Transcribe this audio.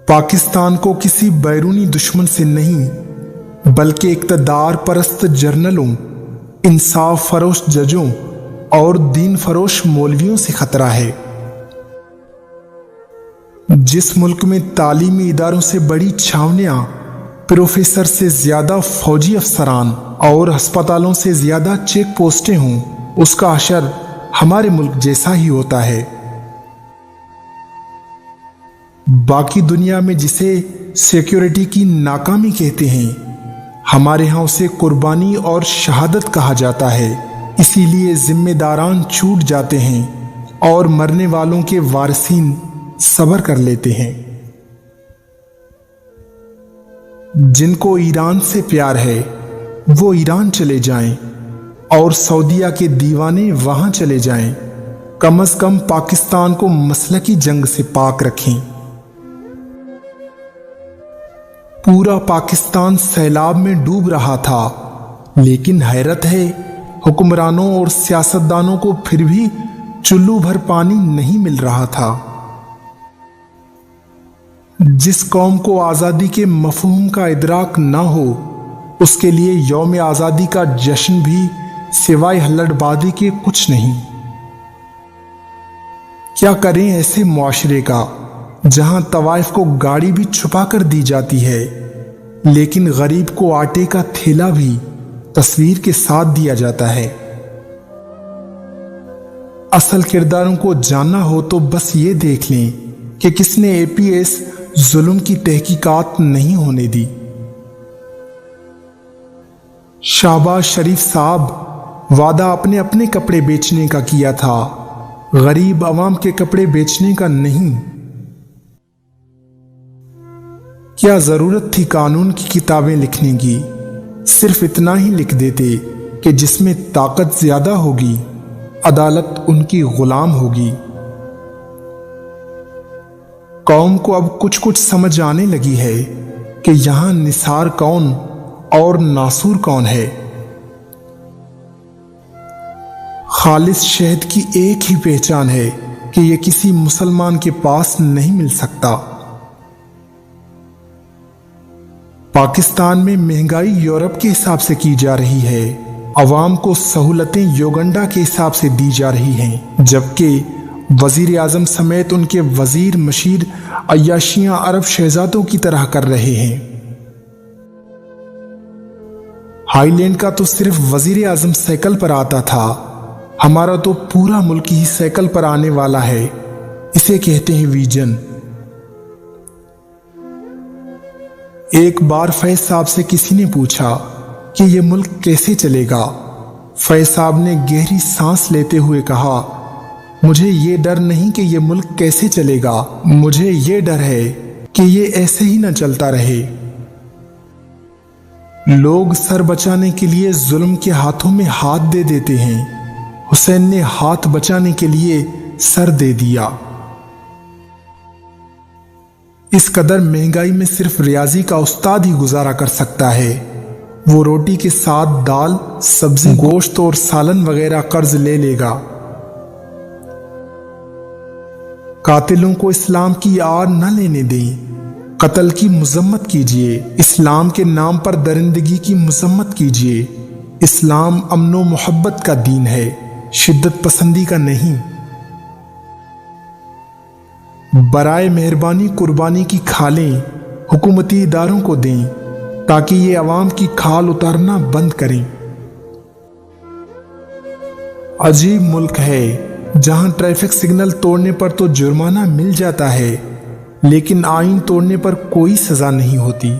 پاکستان کو کسی بیرونی دشمن سے نہیں بلکہ اقتدار پرست جرنلوں، انصاف فروش ججوں اور دین فروش مولویوں سے خطرہ ہے۔ جس ملک میں تعلیمی اداروں سے بڑی چھاونیاں، پروفیسر سے زیادہ فوجی افسران اور ہسپتالوں سے زیادہ چیک پوسٹیں ہوں، اس کا حشر ہمارے ملک جیسا ہی ہوتا ہے۔ باقی دنیا میں جسے سیکیورٹی کی ناکامی کہتے ہیں، ہمارے ہاں اسے قربانی اور شہادت کہا جاتا ہے۔ اسی لیے ذمہ داران چھوٹ جاتے ہیں اور مرنے والوں کے وارثین صبر کر لیتے ہیں۔ جن کو ایران سے پیار ہے وہ ایران چلے جائیں اور سعودیہ کے دیوانے وہاں چلے جائیں، کم از کم پاکستان کو مسلکی جنگ سے پاک رکھیں۔ پورا پاکستان سیلاب میں ڈوب رہا تھا، لیکن حیرت ہے حکمرانوں اور سیاستدانوں کو پھر بھی چلو بھر پانی نہیں مل رہا تھا۔ جس قوم کو آزادی کے مفہوم کا ادراک نہ ہو، اس کے لیے یوم آزادی کا جشن بھی سوائے ہلڑ بازی کے کچھ نہیں۔ کیا کریں ایسے معاشرے کا جہاں طوائف کو گاڑی بھی چھپا کر دی جاتی ہے، لیکن غریب کو آٹے کا تھیلا بھی تصویر کے ساتھ دیا جاتا ہے۔ اصل کرداروں کو جاننا ہو تو بس یہ دیکھ لیں کہ کس نے اے پی ایس ظلم کی تحقیقات نہیں ہونے دی۔ شہباز شریف صاحب وعدہ اپنے اپنے کپڑے بیچنے کا کیا تھا، غریب عوام کے کپڑے بیچنے کا نہیں۔ کیا ضرورت تھی قانون کی کتابیں لکھنے کی؟ صرف اتنا ہی لکھ دیتے کہ جس میں طاقت زیادہ ہوگی، عدالت ان کی غلام ہوگی۔ قوم کو اب کچھ سمجھ آنے لگی ہے کہ یہاں نثار کون اور ناصور کون ہے۔ خالص شہد کی ایک ہی پہچان ہے کہ یہ کسی مسلمان کے پاس نہیں مل سکتا۔ پاکستان میں مہنگائی یورپ کے حساب سے کی جا رہی ہے، عوام کو سہولتیں یوگنڈا کے حساب سے دی جا رہی ہیں، جبکہ وزیر اعظم سمیت ان کے وزیر مشیر عیاشیاں عرب شہزادوں کی طرح کر رہے ہیں۔ ہائی لینڈ کا تو صرف وزیر اعظم سائیکل پر آتا تھا، ہمارا تو پورا ملک ہی سائیکل پر آنے والا ہے، اسے کہتے ہیں ویژن۔ ایک بار فیض صاحب سے کسی نے پوچھا کہ یہ ملک کیسے چلے گا؟ فیض صاحب نے گہری سانس لیتے ہوئے کہا، مجھے یہ ڈر نہیں کہ یہ ملک کیسے چلے گا، مجھے یہ ڈر ہے کہ یہ ایسے ہی نہ چلتا رہے۔ لوگ سر بچانے کے لیے ظلم کے ہاتھوں میں ہاتھ دے دیتے ہیں، حسین نے ہاتھ بچانے کے لیے سر دے دیا۔ اس قدر مہنگائی میں صرف ریاضی کا استاد ہی گزارا کر سکتا ہے۔ وہ روٹی کے ساتھ دال، سبزی، گوشت اور سالن وغیرہ قرض لے لے گا۔ قاتلوں کو اسلام کی آڑ نہ لینے دیں، قتل کی مذمت کیجیے، اسلام کے نام پر درندگی کی مذمت کیجیے۔ اسلام امن و محبت کا دین ہے، شدت پسندی کا نہیں۔ برائے مہربانی قربانی کی کھالیں حکومتی اداروں کو دیں تاکہ یہ عوام کی کھال اتارنا بند کریں۔ عجیب ملک ہے جہاں ٹریفک سگنل توڑنے پر تو جرمانہ مل جاتا ہے، لیکن آئین توڑنے پر کوئی سزا نہیں ہوتی۔